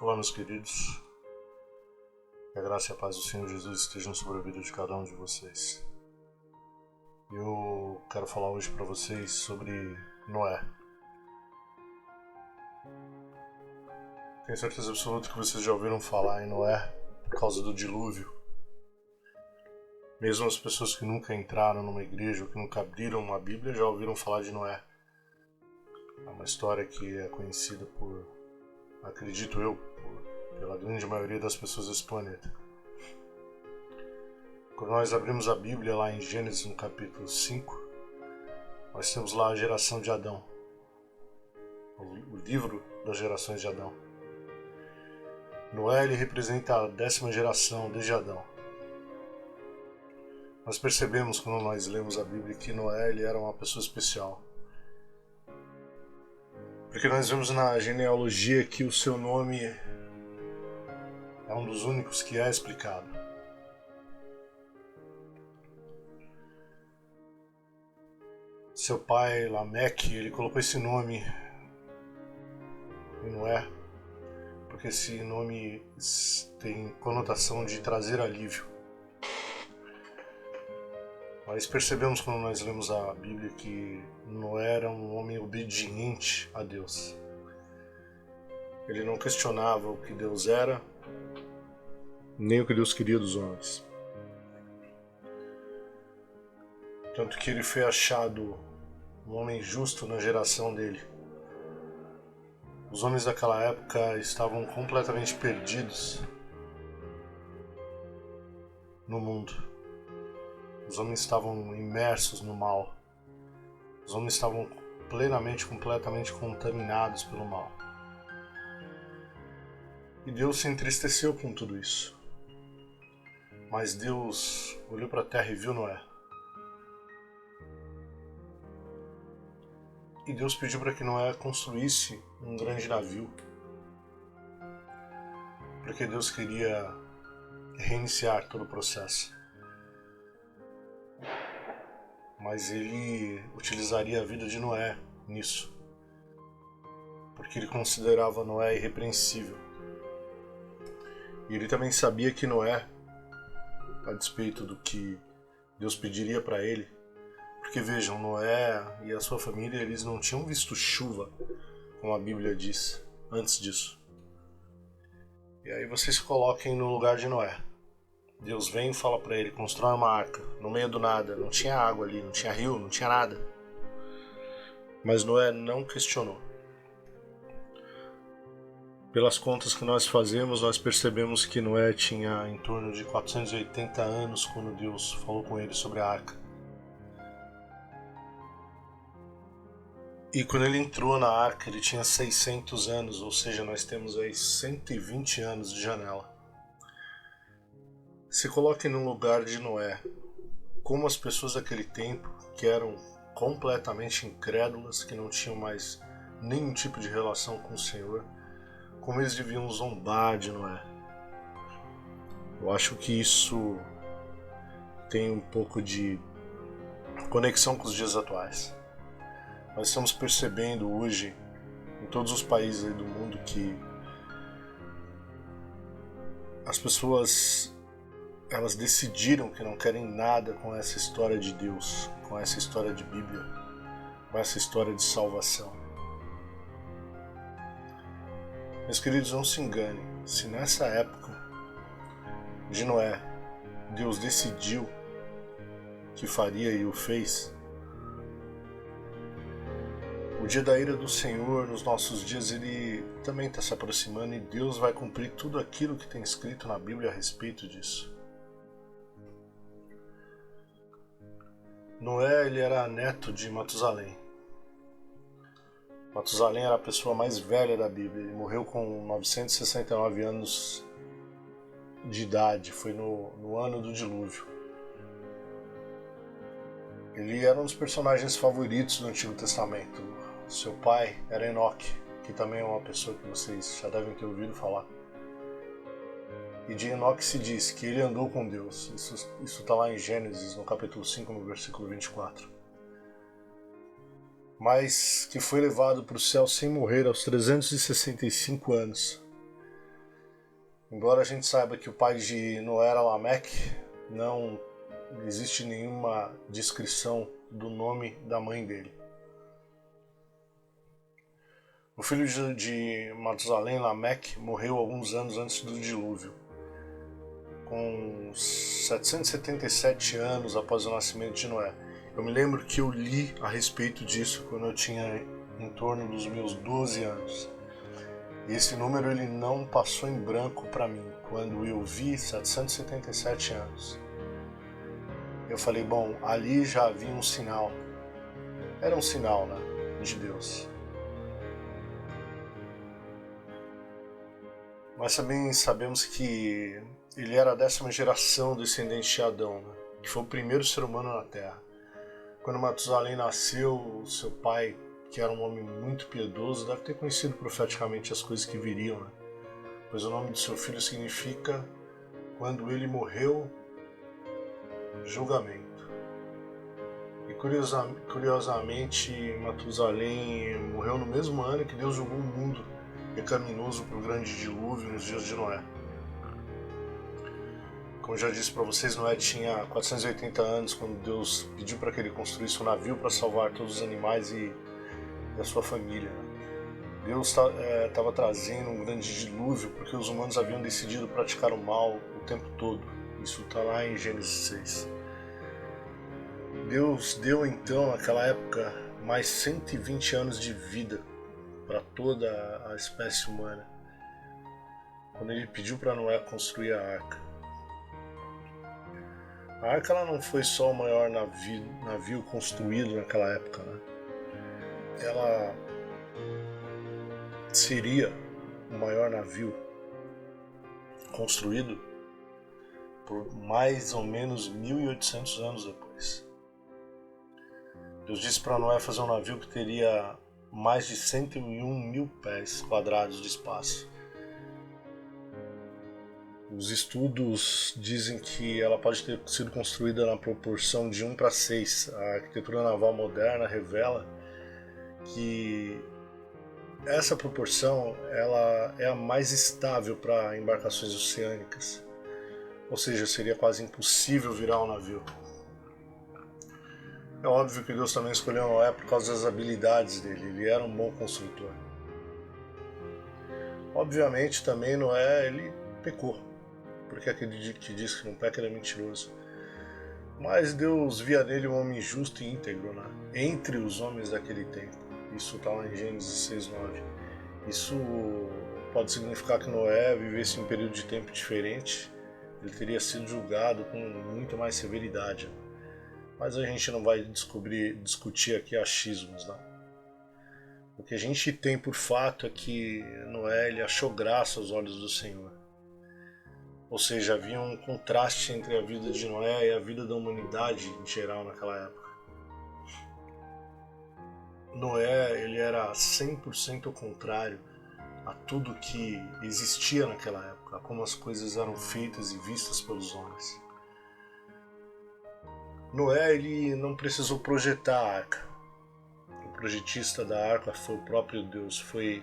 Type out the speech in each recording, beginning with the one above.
Olá, meus queridos. Que a graça e a paz do Senhor Jesus estejam sobre a vida de cada um de vocês. Eu quero falar hoje para vocês sobre Noé. Tenho certeza absoluta que vocês já ouviram falar em Noé por causa do dilúvio. Mesmo as pessoas que nunca entraram numa igreja ou que nunca abriram uma Bíblia já ouviram falar de Noé. É uma história que é conhecida por, acredito eu, pela grande maioria das pessoas desse planeta. Quando nós abrimos a Bíblia lá em Gênesis, no capítulo 5, nós temos lá a geração de Adão, o livro das gerações de Adão. Noé ele representa a 10ª geração desde Adão. Nós percebemos quando nós lemos a Bíblia que Noé ele era uma pessoa especial. Porque nós vemos na genealogia que o seu nome é um dos únicos que é explicado. Seu pai, Lameque, ele colocou esse nome em Noé, porque esse nome tem conotação de trazer alívio. Nós percebemos quando nós lemos a Bíblia que Noé era um homem obediente a Deus. Ele não questionava o que Deus era, nem o que Deus queria dos homens. Tanto que ele foi achado um homem justo na geração dele. Os homens daquela época estavam completamente perdidos no mundo. Os homens estavam imersos no mal. Os homens estavam completamente contaminados pelo mal. E Deus se entristeceu com tudo isso. Mas Deus olhou para a terra e viu Noé. E Deus pediu para que Noé construísse um grande navio. Porque Deus queria reiniciar todo o processo. Mas ele utilizaria a vida de Noé nisso. Porque ele considerava Noé irrepreensível. E ele também sabia que Noé, a despeito do que Deus pediria para ele, porque vejam, Noé e a sua família, eles não tinham visto chuva, como a Bíblia diz, antes disso. E aí vocês se coloquem no lugar de Noé. Deus vem e fala para ele, constrói uma arca, no meio do nada, não tinha água ali, não tinha rio, não tinha nada. Mas Noé não questionou. Pelas contas que nós fazemos, nós percebemos que Noé tinha em torno de 480 anos quando Deus falou com ele sobre a arca. E quando ele entrou na arca, ele tinha 600 anos, ou seja, nós temos aí 120 anos de janela. Se coloque no lugar de Noé, como as pessoas daquele tempo, que eram completamente incrédulas, que não tinham mais nenhum tipo de relação com o Senhor, como eles deviam zombar de Noé. Eu acho que isso tem um pouco de conexão com os dias atuais. Nós estamos percebendo hoje, em todos os países do mundo, que as pessoas elas decidiram que não querem nada com essa história de Deus, com essa história de Bíblia, com essa história de salvação. Meus queridos, não se enganem, se nessa época de Noé, Deus decidiu que faria e o fez, o dia da ira do Senhor, nos nossos dias, ele também está se aproximando e Deus vai cumprir tudo aquilo que tem escrito na Bíblia a respeito disso. Noé ele era neto de Matusalém. Matusalém era a pessoa mais velha da Bíblia. Ele morreu com 969 anos de idade. Foi no ano do dilúvio. Ele era um dos personagens favoritos do Antigo Testamento. Seu pai era Enoque, que também é uma pessoa que vocês já devem ter ouvido falar. E de Enoque se diz que ele andou com Deus. Isso está lá em Gênesis, no capítulo 5, no versículo 24. Mas que foi levado para o céu sem morrer aos 365 anos. Embora a gente saiba que o pai de Noé era Lameque, não existe nenhuma descrição do nome da mãe dele. O filho de Matusalém, Lameque, morreu alguns anos antes do dilúvio, com 777 anos após o nascimento de Noé. Eu me lembro que eu li a respeito disso quando eu tinha em torno dos meus 12 anos. E esse número ele não passou em branco para mim. Quando eu vi 777 anos, eu falei, bom, ali já havia um sinal. Era um sinal, né, de Deus. Mas também sabemos que ele era a 10ª geração descendente de Adão, né, que foi o primeiro ser humano na Terra. Quando Matusalém nasceu, seu pai, que era um homem muito piedoso, deve ter conhecido profeticamente as coisas que viriam, né? Pois o nome do seu filho significa, quando ele morreu, julgamento. E curiosamente, Matusalém morreu no mesmo ano que Deus julgou o mundo pecaminoso para o grande dilúvio nos dias de Noé. Como eu já disse para vocês, Noé tinha 480 anos quando Deus pediu para que ele construísse um navio para salvar todos os animais e a sua família. Deus estava trazendo um grande dilúvio porque os humanos haviam decidido praticar o mal o tempo todo. Isso está lá em Gênesis 6. Deus deu então, naquela época, mais 120 anos de vida para toda a espécie humana, quando ele pediu para Noé construir a arca. A arca ela não foi só o maior navio construído naquela época, né? Ela seria o maior navio construído por mais ou menos 1800 anos depois. Deus disse para Noé fazer um navio que teria mais de 101 mil pés quadrados de espaço. Os estudos dizem que ela pode ter sido construída na proporção de 1:6. A arquitetura naval moderna revela que essa proporção ela é a mais estável para embarcações oceânicas. Ou seja, seria quase impossível virar um navio. É óbvio que Deus também escolheu Noé por causa das habilidades dele. Ele era um bom construtor. Obviamente também Noé ele pecou. Porque aquele que diz que não peca ele é mentiroso. Mas Deus via nele um homem justo e íntegro, né? Entre os homens daquele tempo. Isso está lá em Gênesis 6:9. Isso pode significar que Noé vivesse em um período de tempo diferente. Ele teria sido julgado com muito mais severidade. Mas a gente não vai discutir aqui achismos, né? O que a gente tem por fato é que Noé ele achou graça aos olhos do Senhor. Ou seja, havia um contraste entre a vida de Noé e a vida da humanidade em geral naquela época. Noé ele era 100% ao contrário a tudo que existia naquela época, a como as coisas eram feitas e vistas pelos homens. Noé ele não precisou projetar a arca. O projetista da arca foi o próprio Deus. Foi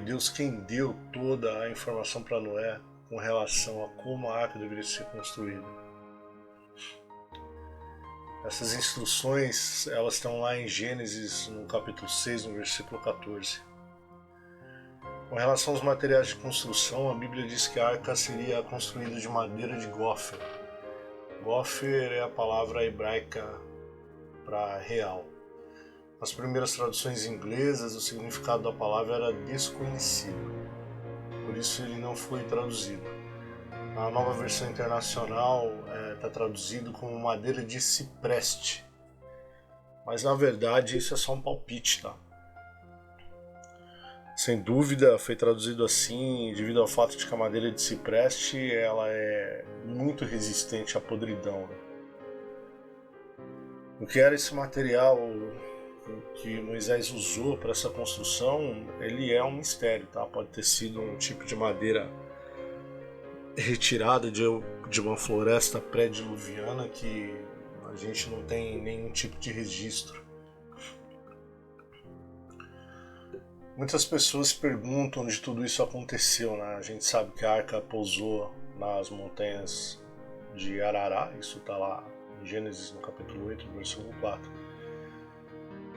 Deus quem deu toda a informação para Noé com relação a como a arca deveria ser construída. Essas instruções elas estão lá em Gênesis, no capítulo 6, no versículo 14. Com relação aos materiais de construção, a Bíblia diz que a arca seria construída de madeira de gófer. Gófer é a palavra hebraica para real. Nas primeiras traduções inglesas, o significado da palavra era desconhecido. Por isso ele não foi traduzido. Na nova versão internacional está traduzido como madeira de cipreste. Mas na verdade isso é só um palpite, tá? Sem dúvida foi traduzido assim devido ao fato de que a madeira de cipreste ela é muito resistente à podridão. O que era esse material que Moisés usou para essa construção, ele é um mistério, tá? Pode ter sido um tipo de madeira retirada de uma floresta pré-diluviana que a gente não tem nenhum tipo de registro. Muitas pessoas se perguntam onde tudo isso aconteceu, né? A gente sabe que a arca pousou nas montanhas de Arará, isso está lá em Gênesis no capítulo 8, no versículo 4.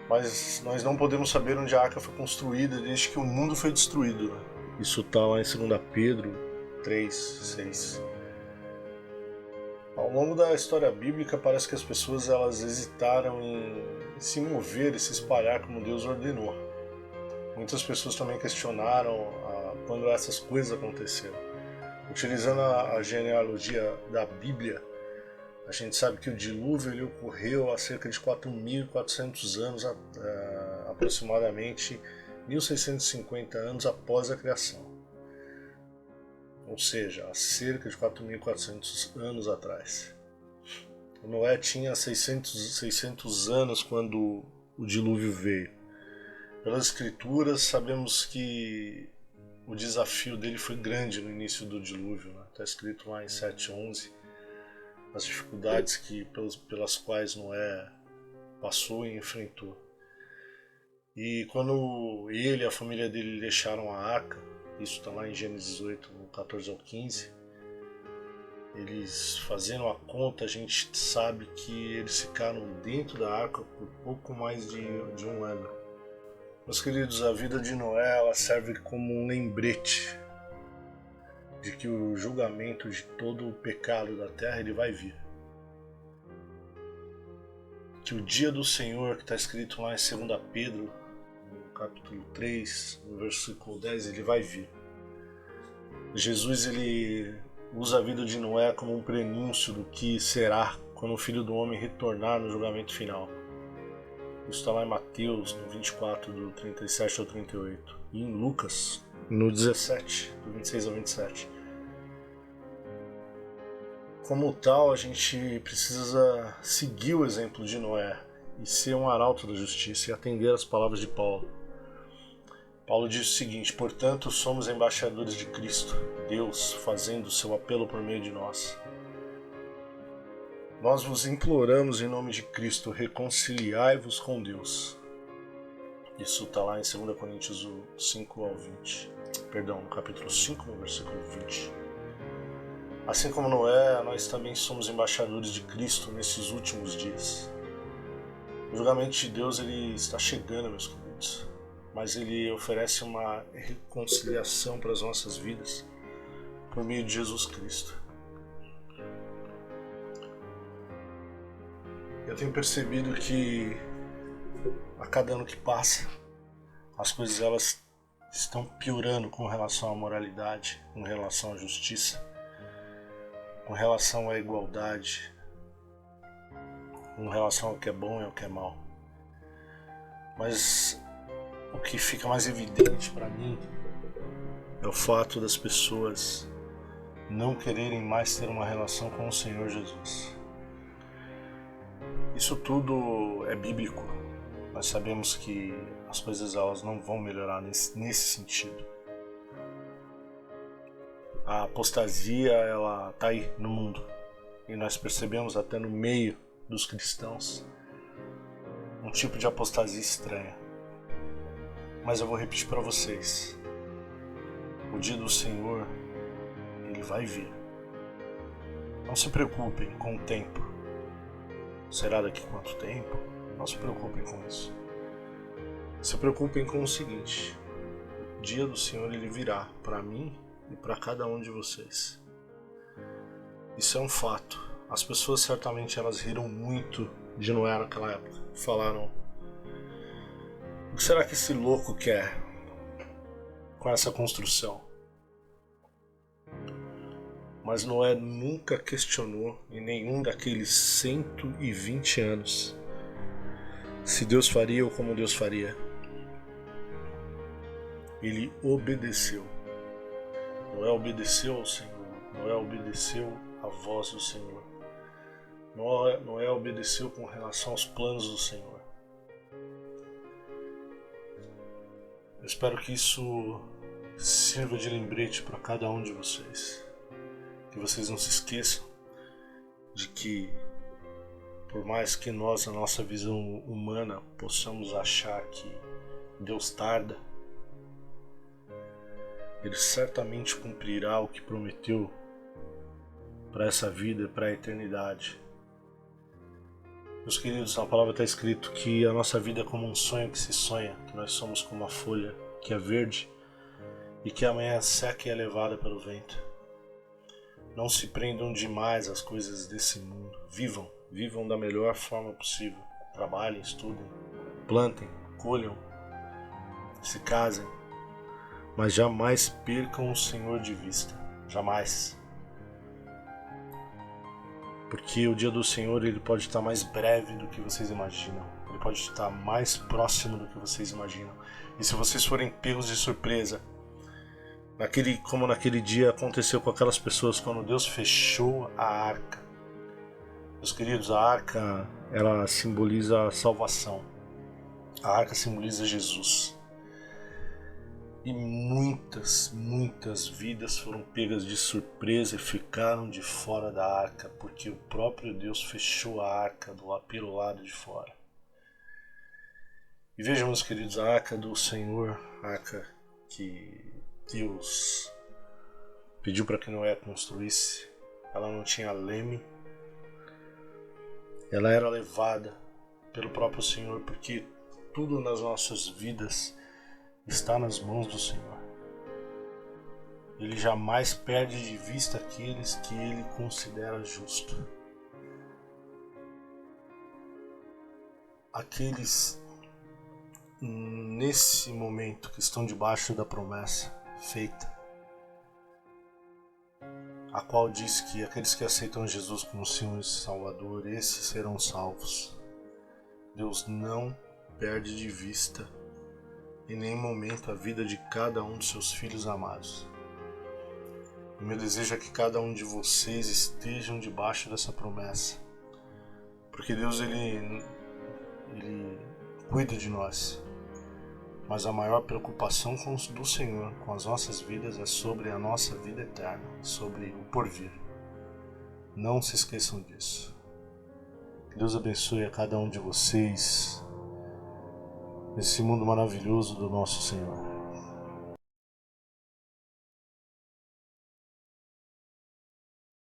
Mas nós não podemos saber onde a arca foi construída desde que o mundo foi destruído, né? Isso está lá em 2 Pedro 3, 6. Ao longo da história bíblica, parece que as pessoas elas hesitaram em se mover e se espalhar como Deus ordenou. Muitas pessoas também questionaram quando essas coisas aconteceram. Utilizando a genealogia da Bíblia, a gente sabe que o dilúvio ele ocorreu há cerca de 4.400 anos, aproximadamente 1.650 anos após a criação. Ou seja, há cerca de 4.400 anos atrás. Noé tinha 600 anos quando o dilúvio veio. Pelas escrituras, sabemos que o desafio dele foi grande no início do dilúvio. Está escrito lá em 7:11 as dificuldades pelas quais Noé passou e enfrentou. E quando ele e a família dele deixaram a arca, isso está lá em Gênesis 8, 14 ao 15, eles fazendo a conta, a gente sabe que eles ficaram dentro da arca por pouco mais de um ano. Meus queridos, a vida de Noé ela serve como um lembrete de que o julgamento de todo o pecado da terra ele vai vir. Que o dia do Senhor, que está escrito lá em 2 Pedro, no capítulo 3, no versículo 10, ele vai vir. Jesus ele usa a vida de Noé como um prenúncio do que será quando o Filho do Homem retornar no julgamento final. Isso está lá em Mateus, no 24, do 37 ao 38. E em Lucas, no 17, do 26 ao 27. Como tal, a gente precisa seguir o exemplo de Noé e ser um arauto da justiça e atender às palavras de Paulo. Paulo diz o seguinte: portanto, somos embaixadores de Cristo, Deus fazendo o seu apelo por meio de nós. Nós vos imploramos em nome de Cristo, reconciliai-vos com Deus. Isso está lá em 2 Coríntios 5 ao 20. Perdão, no capítulo 5, no versículo 20. Assim como Noé, nós também somos embaixadores de Cristo nesses últimos dias. O julgamento de Deus ele está chegando, meus queridos, mas ele oferece uma reconciliação para as nossas vidas por meio de Jesus Cristo. Eu tenho percebido que a cada ano que passa, as coisas elas estão piorando com relação à moralidade, com relação à justiça, com relação à igualdade, com relação ao que é bom e ao que é mal. Mas o que fica mais evidente para mim é o fato das pessoas não quererem mais ter uma relação com o Senhor Jesus. Isso tudo é bíblico. Nós sabemos que as coisas elas não vão melhorar nesse sentido. A apostasia ela está aí no mundo e nós percebemos até no meio dos cristãos um tipo de apostasia estranha. Mas eu vou repetir para vocês: o dia do Senhor ele vai vir. Não se preocupem com o tempo. Será daqui quanto tempo? Não se preocupem com isso. Se preocupem com o seguinte: o dia do Senhor ele virá para mim e para cada um de vocês. Isso é um fato. As pessoas certamente elas riram muito de Noé naquela época. Falaram: o que será que esse louco quer com essa construção? Mas Noé nunca questionou em nenhum daqueles 120 anos se Deus faria ou como Deus faria. Ele obedeceu. Noé obedeceu ao Senhor. Noé obedeceu à voz do Senhor. Noé obedeceu com relação aos planos do Senhor. Eu espero que isso sirva de lembrete para cada um de vocês. Que vocês não se esqueçam de que, por mais que nós, na nossa visão humana, possamos achar que Deus tarda, Ele certamente cumprirá o que prometeu para essa vida e para a eternidade. Meus queridos, na palavra está escrito que a nossa vida é como um sonho que se sonha, que nós somos como uma folha que é verde e que amanhã seca e é levada pelo vento. Não se prendam demais às coisas desse mundo. Vivam da melhor forma possível. Trabalhem, estudem, plantem, colham, se casem, mas jamais percam o Senhor de vista. Jamais. Porque o dia do Senhor ele pode estar mais breve do que vocês imaginam. Ele pode estar mais próximo do que vocês imaginam. E se vocês forem pegos de surpresa, como naquele dia aconteceu com aquelas pessoas quando Deus fechou a arca. Meus queridos, a arca ela simboliza a salvação. A arca simboliza Jesus. E muitas vidas foram pegas de surpresa e ficaram de fora da arca, porque o próprio Deus fechou a arca pelo lado de fora. E vejam, meus queridos, a arca do Senhor, a arca que Deus pediu para que Noé construísse, ela não tinha leme, ela era levada pelo próprio Senhor, porque tudo nas nossas vidas está nas mãos do Senhor. Ele jamais perde de vista aqueles que Ele considera justo. Aqueles nesse momento que estão debaixo da promessa feita, a qual diz que aqueles que aceitam Jesus como Senhor e Salvador, esses serão salvos. Deus não perde de vista em nenhum momento a vida de cada um dos seus filhos amados. O meu desejo é que cada um de vocês estejam debaixo dessa promessa, porque Deus ele cuida de nós, mas a maior preocupação do Senhor com as nossas vidas é sobre a nossa vida eterna, sobre o porvir. Não se esqueçam disso. Que Deus abençoe a cada um de vocês nesse mundo maravilhoso do nosso Senhor.